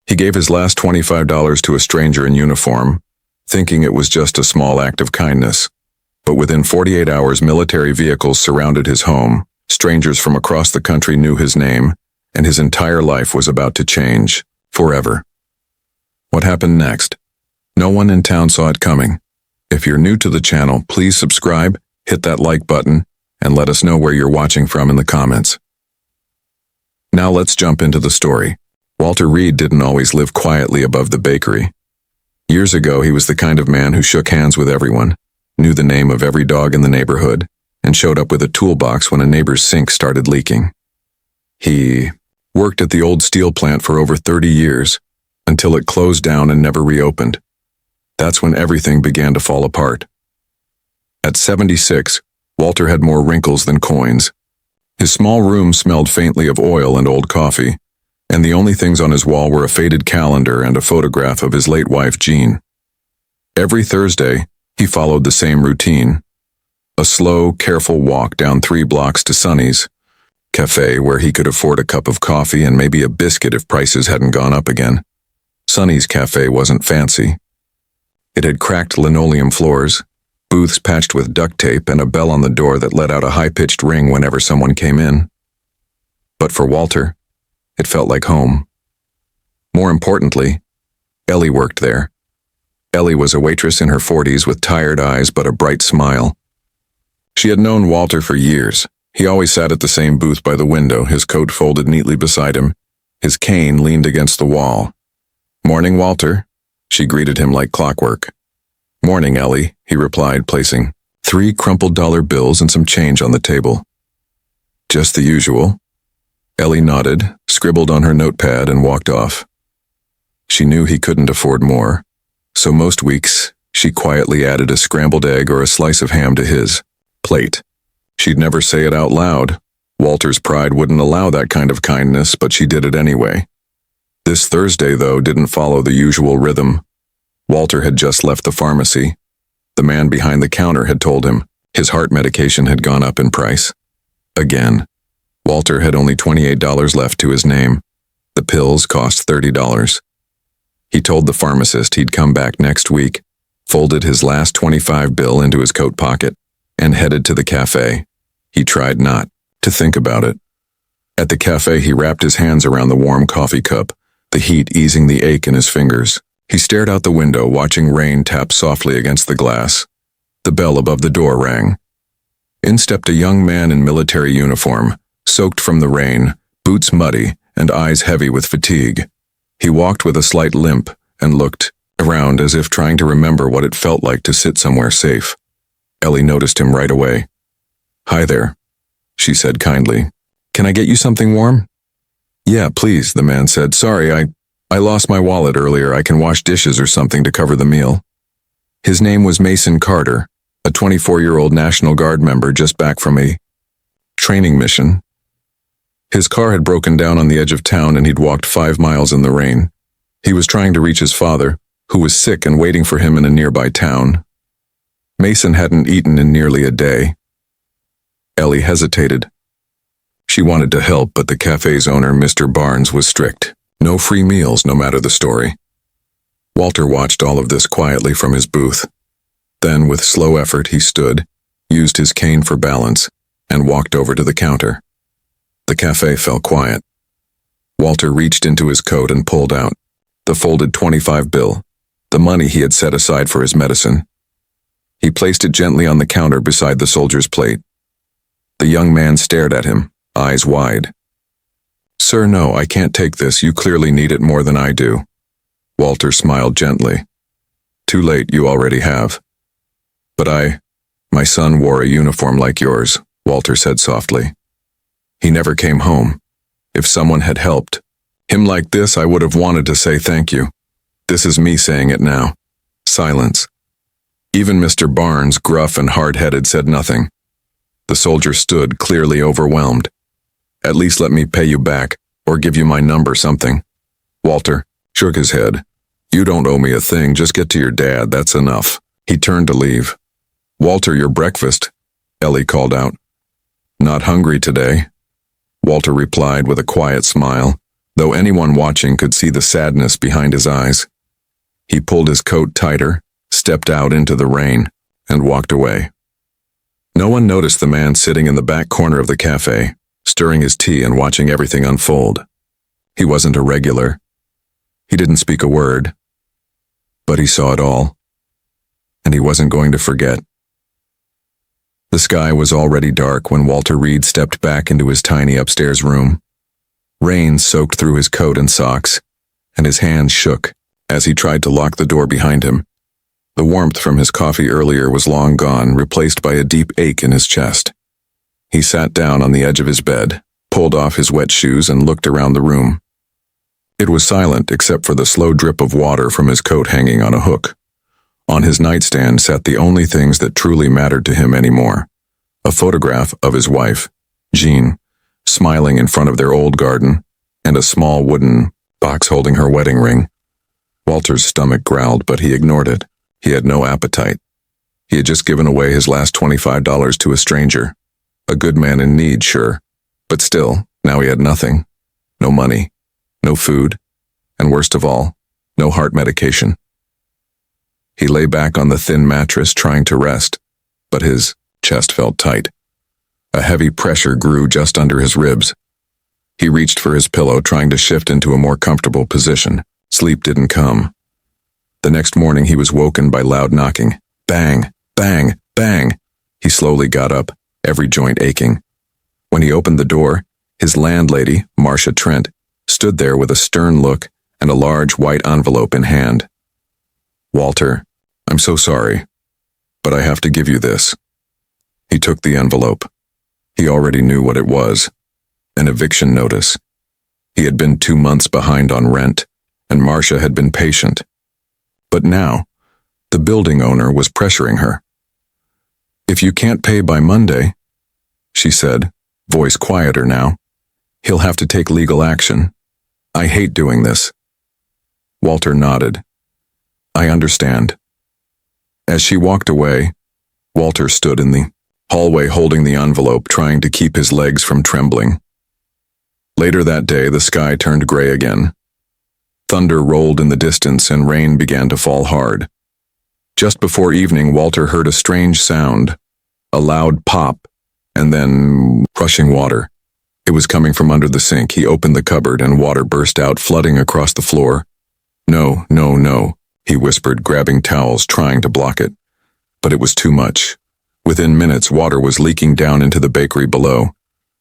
He gave his last $25 to a stranger in uniform, thinking it was just a small act of kindness. But within 48 hours, military vehicles surrounded his home, strangers from across the country knew his name, and his entire life was about to change, forever. What happened next? No one in town saw it coming. If you're new to the channel, please subscribe, hit that like button, and let us know where you're watching from in the comments. Now let's jump into the story. Walter Reed didn't always live quietly above the bakery. Years ago, he was the kind of man who shook hands with everyone, knew the name of every dog in the neighborhood, and showed up with a toolbox when a neighbor's sink started leaking. He worked at the old steel plant for over 30 years, until it closed down and never reopened. That's when everything began to fall apart. At 76, Walter had more wrinkles than coins. His small room smelled faintly of oil and old coffee, and the only things on his wall were a faded calendar and a photograph of his late wife, Jean. Every Thursday, he followed the same routine. A slow, careful walk down 3 blocks to Sonny's cafe, where he could afford a cup of coffee and maybe a biscuit if prices hadn't gone up again. Sonny's cafe wasn't fancy. It had cracked linoleum floors, booths patched with duct tape, and a bell on the door that let out a high-pitched ring whenever someone came in. But for Walter, it felt like home. More importantly, Ellie worked there. Ellie was a waitress in her 40s with tired eyes but a bright smile. She had known Walter for years. He always sat at the same booth by the window, his coat folded neatly beside him. His cane leaned against the wall. "Morning, Walter," she greeted him like clockwork. "Morning, Ellie," he replied, placing 3 crumpled dollar bills and some change on the table. "Just the usual." Ellie nodded, scribbled on her notepad, and walked off. She knew he couldn't afford more, so most weeks she quietly added a scrambled egg or a slice of ham to his plate. She'd never say it out loud. Walter's pride wouldn't allow that kind of kindness, but she did it anyway. This Thursday, though, didn't follow the usual rhythm. Walter had just left the pharmacy. The man behind the counter had told him his heart medication had gone up in price. Again. Walter had only $28 left to his name. The pills cost $30. He told the pharmacist he'd come back next week, folded his last $25 bill into his coat pocket, and headed to the cafe. He tried not to think about it. At the cafe, he wrapped his hands around the warm coffee cup, the heat easing the ache in his fingers. He stared out the window, watching rain tap softly against the glass. The bell above the door rang. In stepped a young man in military uniform, soaked from the rain, boots muddy, and eyes heavy with fatigue. He walked with a slight limp and looked around as if trying to remember what it felt like to sit somewhere safe. Ellie noticed him right away. "Hi there," she said kindly. "Can I get you something warm?" "Yeah, please," the man said. "Sorry, I lost my wallet earlier. I can wash dishes or something to cover the meal." His name was Mason Carter, a 24-year-old National Guard member just back from a training mission. His car had broken down on the edge of town and he'd walked 5 miles in the rain. He was trying to reach his father, who was sick and waiting for him in a nearby town. Mason hadn't eaten in nearly a day. Ellie hesitated. She wanted to help, but the cafe's owner, Mr. Barnes, was strict. No free meals, no matter the story. Walter watched all of this quietly from his booth. Then, with slow effort, he stood, used his cane for balance, and walked over to the counter. The cafe fell quiet. Walter reached into his coat and pulled out the folded $25 bill, the money he had set aside for his medicine. He placed it gently on the counter beside the soldier's plate. The young man stared at him, eyes wide. "Sir, no, I can't take this. You clearly need it more than I do." Walter smiled gently. "Too late, you already have." "But my son wore a uniform like yours," Walter said softly. "He never came home. If someone had helped him like this, I would have wanted to say thank you. This is me saying it now." Silence. Even Mr. Barnes, gruff and hard-headed, said nothing. The soldier stood, clearly overwhelmed. "At least let me pay you back, or give you my number, something." Walter shook his head. "You don't owe me a thing, just get to your dad, that's enough." He turned to leave. "Walter, your breakfast," Ellie called out. "Not hungry today," Walter replied with a quiet smile. though anyone watching could see the sadness behind his eyes. He pulled his coat tighter, stepped out into the rain, and walked away. No one noticed the man sitting in the back corner of the cafe, stirring his tea and watching everything unfold. He wasn't a regular. He didn't speak a word. But he saw it all. And he wasn't going to forget. The sky was already dark when Walter Reed stepped back into his tiny upstairs room. Rain soaked through his coat and socks, and his hands shook as he tried to lock the door behind him. The warmth from his coffee earlier was long gone, replaced by a deep ache in his chest. He sat down on the edge of his bed, pulled off his wet shoes, and looked around the room. It was silent except for the slow drip of water from his coat hanging on a hook. On his nightstand sat the only things that truly mattered to him anymore: a photograph of his wife, Jean, smiling in front of their old garden, and a small wooden box holding her wedding ring. Walter's stomach growled, but he ignored it. He had no appetite. He had just given away his last $25 to a stranger. A good man in need, sure. But still, now he had nothing. No money, no food, and worst of all, no heart medication. He lay back on the thin mattress trying to rest, but his chest felt tight. A heavy pressure grew just under his ribs. He reached for his pillow, trying to shift into a more comfortable position. Sleep didn't come. The next morning he was woken by loud knocking. Bang, bang, bang. He slowly got up, every joint aching. When he opened the door, his landlady, Marcia Trent, stood there with a stern look and a large white envelope in hand. "Walter, I'm so sorry, but I have to give you this." He took the envelope. He already knew what it was: an eviction notice. He had been 2 months behind on rent, and Marcia had been patient. But now, the building owner was pressuring her. "If you can't pay by Monday," she said, voice quieter now, "he'll have to take legal action. I hate doing this." Walter nodded. "I understand." As she walked away, Walter stood in the hallway holding the envelope, trying to keep his legs from trembling. Later that day, the sky turned gray again. Thunder rolled in the distance and rain began to fall hard. Just before evening, Walter heard a strange sound, a loud pop, and then rushing water. It was coming from under the sink. He opened the cupboard and water burst out, flooding across the floor. "No, no, no," he whispered, grabbing towels, trying to block it. But it was too much. Within minutes, water was leaking down into the bakery below.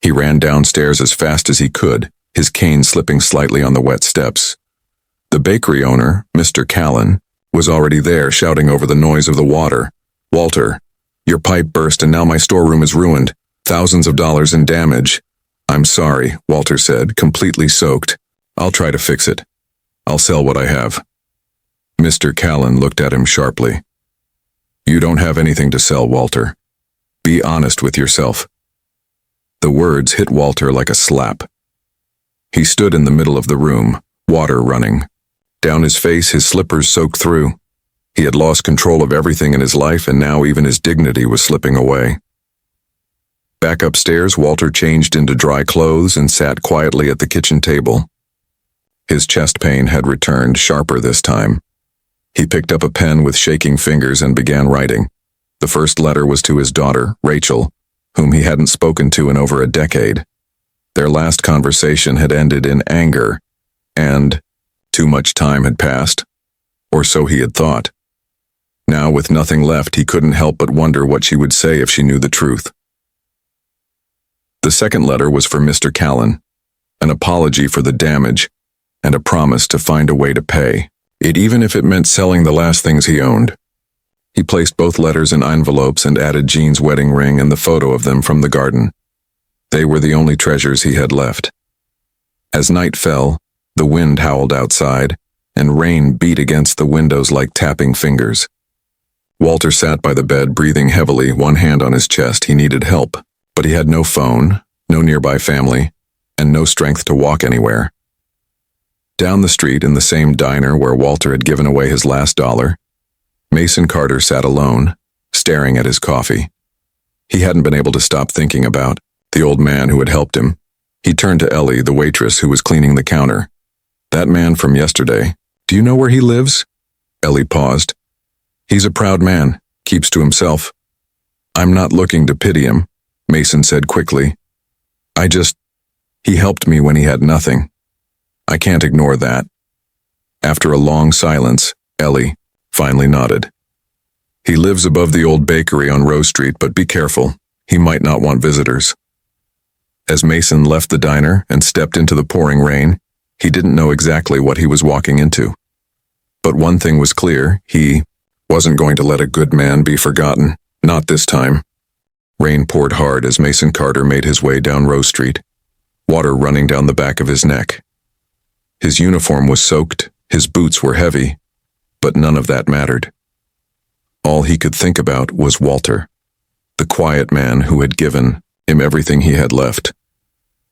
He ran downstairs as fast as he could, his cane slipping slightly on the wet steps. The bakery owner, Mr. Callan, was already there, shouting over the noise of the water. "Walter, your pipe burst and now my storeroom is ruined. Thousands of dollars in damage." "I'm sorry," Walter said, completely soaked. "I'll try to fix it. I'll sell what I have." Mr. Callan looked at him sharply. "You don't have anything to sell, Walter. Be honest with yourself." The words hit Walter like a slap. He stood in the middle of the room, water running. Down his face, his slippers soaked through. He had lost control of everything in his life, and now even his dignity was slipping away. Back upstairs, Walter changed into dry clothes and sat quietly at the kitchen table. His chest pain had returned, sharper this time. He picked up a pen with shaking fingers and began writing. The first letter was to his daughter, Rachel, whom he hadn't spoken to in over a decade. Their last conversation had ended in anger, and too much time had passed, or so he had thought. Now, with nothing left, he couldn't help but wonder what she would say if she knew the truth. The second letter was for Mr. Callan, an apology for the damage, and a promise to find a way to pay it, even if it meant selling the last things he owned. He placed both letters in envelopes and added Jean's wedding ring and the photo of them from the garden. They were the only treasures he had left. As night fell, the wind howled outside, and rain beat against the windows like tapping fingers. Walter sat by the bed, breathing heavily, one hand on his chest. He needed help, but he had no phone, no nearby family, and no strength to walk anywhere. Down the street, in the same diner where Walter had given away his last dollar, Mason Carter sat alone, staring at his coffee. He hadn't been able to stop thinking about the old man who had helped him. He turned to Ellie, the waitress who was cleaning the counter. That man from yesterday, do you know where he lives? Ellie paused. He's a proud man, keeps to himself. I'm not looking to pity him, Mason said quickly. He helped me when he had nothing. I can't ignore that. After a long silence, Ellie finally nodded. He lives above the old bakery on Rose Street, but be careful. He might not want visitors. As Mason left the diner and stepped into the pouring rain, he didn't know exactly what he was walking into. But one thing was clear, he wasn't going to let a good man be forgotten, not this time. Rain poured hard as Mason Carter made his way down Rose Street, water running down the back of his neck. His uniform was soaked, his boots were heavy, but none of that mattered. All he could think about was Walter, the quiet man who had given him everything he had left.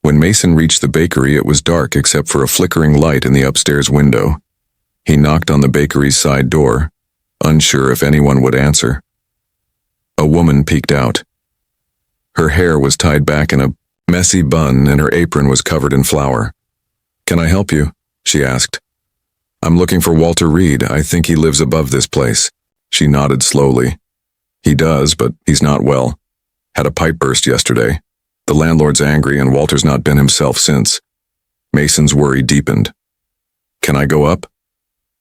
When Mason reached the bakery, it was dark except for a flickering light in the upstairs window. He knocked on the bakery's side door, unsure if anyone would answer. A woman peeked out. Her hair was tied back in a messy bun and her apron was covered in flour. "Can I help you?" she asked. "I'm looking for Walter Reed. I think he lives above this place." She nodded slowly. "He does, but he's not well. Had a pipe burst yesterday. The landlord's angry and Walter's not been himself since." Mason's worry deepened. "Can I go up?"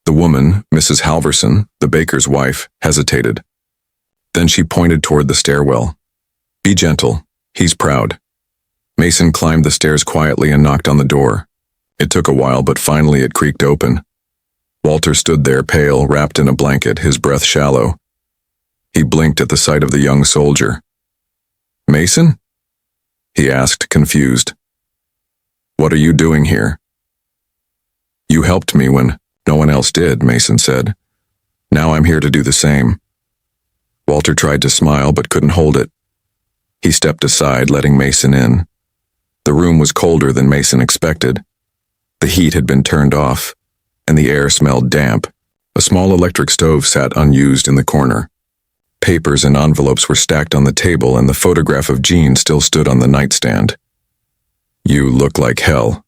The woman, Mrs. Halverson, the baker's wife, hesitated. Then she pointed toward the stairwell. "Be gentle. He's proud." Mason climbed the stairs quietly and knocked on the door. It took a while, but finally it creaked open. Walter stood there, pale, wrapped in a blanket, his breath shallow. He blinked at the sight of the young soldier. "Mason?" he asked, confused. "What are you doing here?" "You helped me when no one else did," Mason said. "Now I'm here to do the same." Walter tried to smile but couldn't hold it. He stepped aside, letting Mason in. The room was colder than Mason expected. The heat had been turned off, and the air smelled damp. A small electric stove sat unused in the corner. Papers and envelopes were stacked on the table, and the photograph of Jean still stood on the nightstand. "You look like hell,"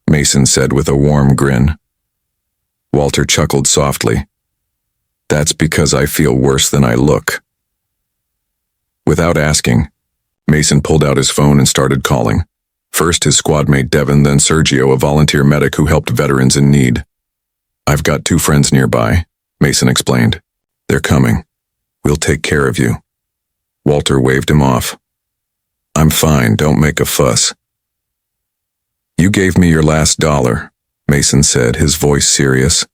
Mason said with a warm grin. Walter chuckled softly. "That's because I feel worse than I look." Without asking, Mason pulled out his phone and started calling. First his squadmate Devin, then Sergio, a volunteer medic who helped veterans in need. "I've got 2 friends nearby," Mason explained. "They're coming. We'll take care of you." Walter waved him off. "I'm fine, don't make a fuss." "You gave me your last $1, Mason said, his voice serious.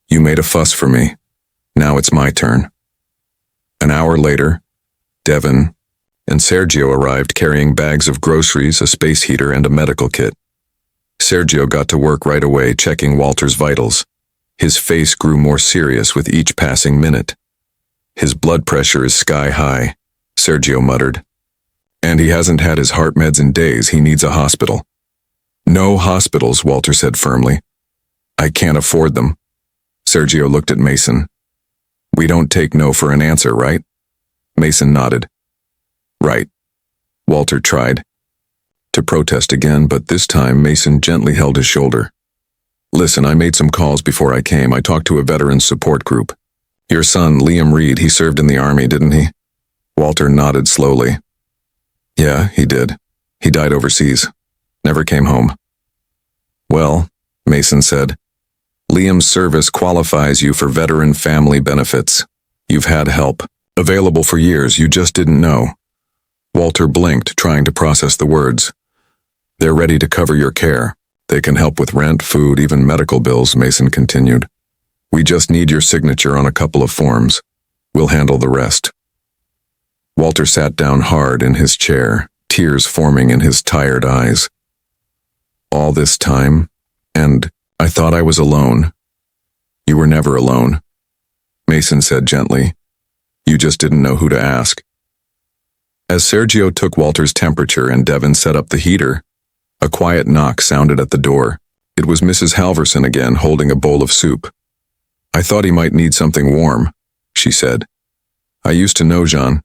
"You made a fuss for me. Now it's my turn." An hour later, Devin and Sergio arrived carrying bags of groceries, a space heater, and a medical kit. Sergio got to work right away, checking Walter's vitals. His face grew more serious with each passing minute. "His blood pressure is sky high," Sergio muttered. "And he hasn't had his heart meds in days. He needs a hospital." "No hospitals," Walter said firmly. "I can't afford them." Sergio looked at Mason. "We don't take no for an answer, right?" Mason nodded. "Right." Walter tried to protest again, but this time Mason gently held his shoulder. "Listen, I made some calls before I came. I talked to a veterans support group. Your son, Liam Reed, he served in the army, didn't he?" Walter nodded slowly. "Yeah, he did. He died overseas. Never came home." "Well," Mason said, "Liam's service qualifies you for veteran family benefits. You've had help available for years, you just didn't know." Walter blinked, trying to process the words. "They're ready to cover your care. They can help with rent, food, even medical bills," Mason continued. "We just need your signature on a couple of forms. We'll handle the rest." Walter sat down hard in his chair, tears forming in his tired eyes. "All this time, and I thought I was alone." "You were never alone," Mason said gently. "You just didn't know who to ask." As Sergio took Walter's temperature and Devin set up the heater, a quiet knock sounded at the door. It was Mrs. Halverson again, holding a bowl of soup. "I thought he might need something warm," she said. "I used to know Jean.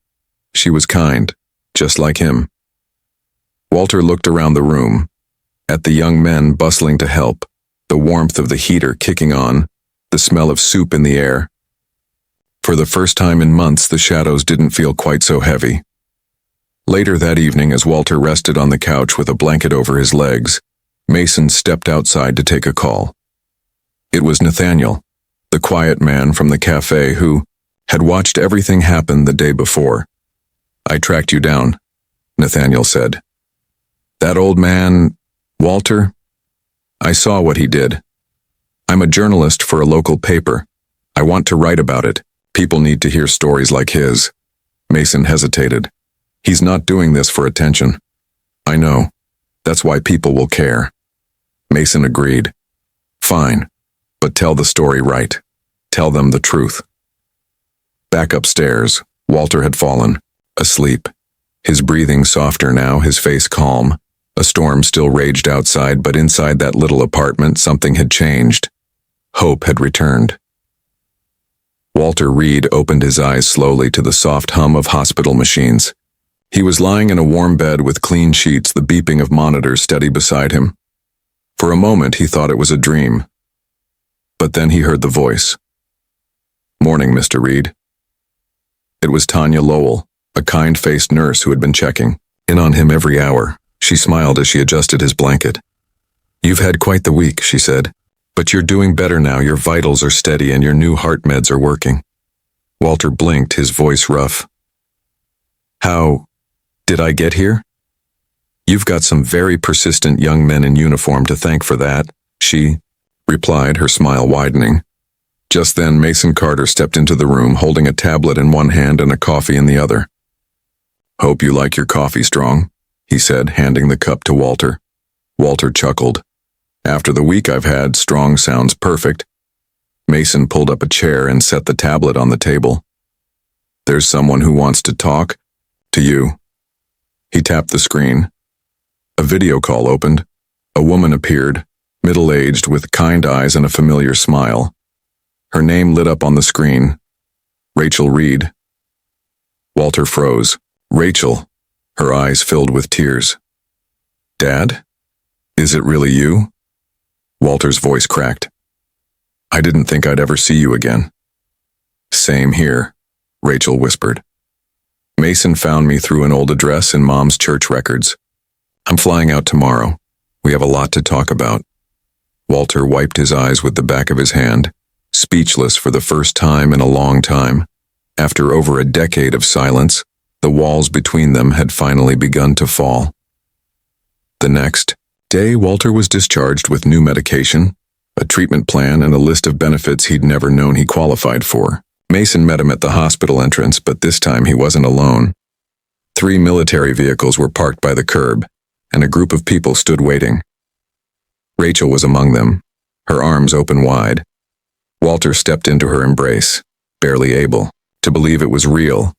She was kind, just like him." Walter looked around the room, at the young men bustling to help, the warmth of the heater kicking on, the smell of soup in the air. For the first time in months, the shadows didn't feel quite so heavy. Later that evening, as Walter rested on the couch with a blanket over his legs, Mason stepped outside to take a call. It was Nathaniel, the quiet man from the cafe who had watched everything happen the day before. "I tracked you down," Nathaniel said. "That old man, Walter? I saw what he did. I'm a journalist for a local paper. I want to write about it. People need to hear stories like his." Mason hesitated. "He's not doing this for attention." "I know. That's why people will care." Mason agreed. "Fine, but tell the story right. Tell them the truth." Back upstairs, Walter had fallen, asleep. His breathing softer now, his face calm. A storm still raged outside, but inside that little apartment something had changed. Hope had returned. Walter Reed opened his eyes slowly to the soft hum of hospital machines. He was lying in a warm bed with clean sheets, the beeping of monitors steady beside him. For a moment he thought it was a dream. But then he heard the voice. "Morning, Mr. Reed." It was Tanya Lowell, a kind-faced nurse who had been checking in on him every hour. She smiled as she adjusted his blanket. "You've had quite the week," she said. "But you're doing better now. Your vitals are steady and your new heart meds are working." Walter blinked, his voice rough. "How did I get here?" "You've got some very persistent young men in uniform to thank for that," she replied, her smile widening. Just then, Mason Carter stepped into the room, holding a tablet in one hand and a coffee in the other. "Hope you like your coffee strong," he said, handing the cup to Walter. Walter chuckled. "After the week I've had, strong sounds perfect." Mason pulled up a chair and set the tablet on the table. "There's someone who wants to talk to you." He tapped the screen. A video call opened. A woman appeared, middle-aged, with kind eyes and a familiar smile. Her name lit up on the screen. Rachel Reed. Walter froze. "Rachel," her eyes filled with tears. "Dad? Is it really you?" Walter's voice cracked. "I didn't think I'd ever see you again." "Same here," Rachel whispered. "Mason found me through an old address in Mom's church records. I'm flying out tomorrow. We have a lot to talk about." Walter wiped his eyes with the back of his hand, speechless for the first time in a long time. After over a decade of silence, the walls between them had finally begun to fall. The next day, Walter was discharged with new medication, a treatment plan, and a list of benefits he'd never known he qualified for. Mason met him at the hospital entrance, but this time he wasn't alone. 3 military vehicles were parked by the curb, and a group of people stood waiting. Rachel was among them, her arms open wide. Walter stepped into her embrace, barely able to believe it was real.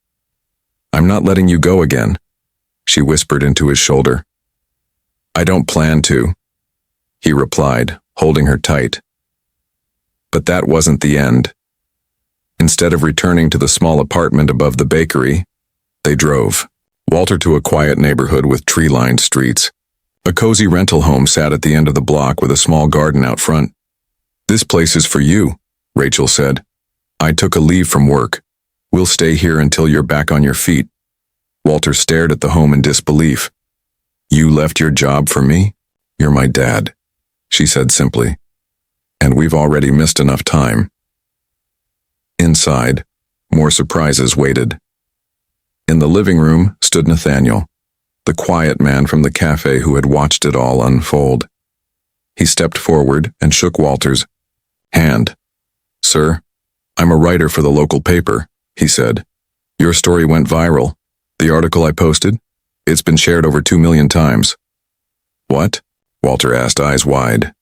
"I'm not letting you go again," she whispered into his shoulder. "I don't plan to," he replied, holding her tight. But that wasn't the end. Instead of returning to the small apartment above the bakery, they drove. Walter to a quiet neighborhood with tree-lined streets. A cozy rental home sat at the end of the block with a small garden out front. "This place is for you," Rachel said. "I took a leave from work. We'll stay here until you're back on your feet." Walter stared at the home in disbelief. "You left your job for me? You're my dad," she said simply. "And we've already missed enough time." Inside, more surprises waited. In the living room stood Nathaniel, the quiet man from the cafe who had watched it all unfold. He stepped forward and shook Walter's hand. "Sir, I'm a writer for the local paper," he said. "Your story went viral. The article I posted? It's been shared over 2 million times." "What?" Walter asked, eyes wide.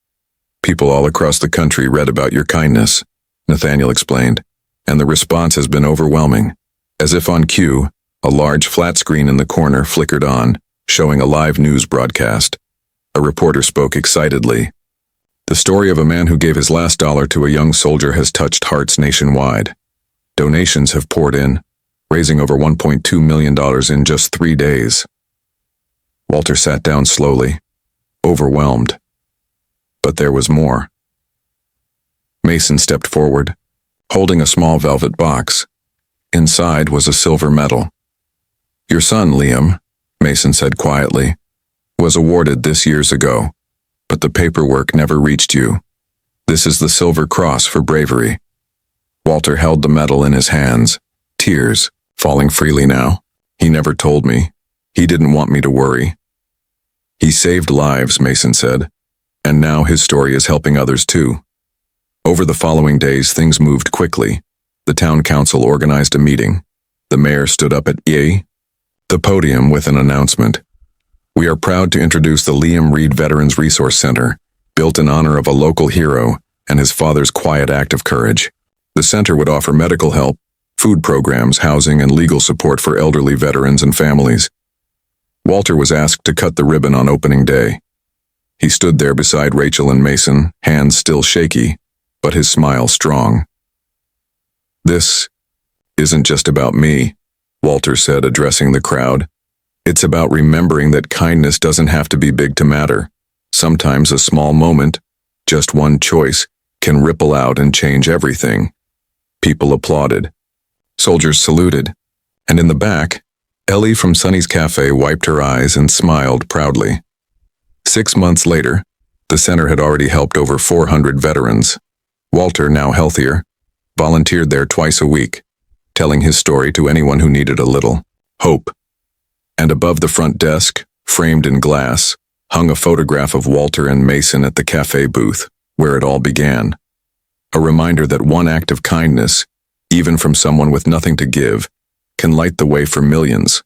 "People all across the country read about your kindness," Nathaniel explained, "and the response has been overwhelming." As if on cue, a large flat screen in the corner flickered on, showing a live news broadcast. A reporter spoke excitedly. "The story of a man who gave his last dollar to a young soldier has touched hearts nationwide. Donations have poured in, raising over $1.2 million in just 3 days." Walter sat down slowly, overwhelmed. But there was more. Mason stepped forward, holding a small velvet box. Inside was a silver medal. "Your son, Liam," Mason said quietly, "was awarded this years ago, but the paperwork never reached you. This is the Silver Cross for bravery." Walter held the medal in his hands, tears falling freely now. "He never told me. He didn't want me to worry." "He saved lives," Mason said, "and now his story is helping others too." Over the following days, things moved quickly. The town council organized a meeting. The mayor stood up at the podium with an announcement. "We are proud to introduce the Liam Reed Veterans Resource Center, built in honor of a local hero and his father's quiet act of courage. The center would offer medical help, food programs, housing, and legal support for elderly veterans and families." Walter was asked to cut the ribbon on opening day. He stood there beside Rachel and Mason, hands still shaky, but his smile strong. "This isn't just about me," Walter said, addressing the crowd. "It's about remembering that kindness doesn't have to be big to matter. Sometimes a small moment, just one choice, can ripple out and change everything." People applauded. Soldiers saluted. And in the back, Ellie from Sunny's Cafe wiped her eyes and smiled proudly. 6 months later, the center had already helped over 400 veterans. Walter, now healthier, volunteered there twice a week, telling his story to anyone who needed a little hope. And above the front desk, framed in glass, hung a photograph of Walter and Mason at the cafe booth, where it all began. A reminder that one act of kindness, even from someone with nothing to give, can light the way for millions.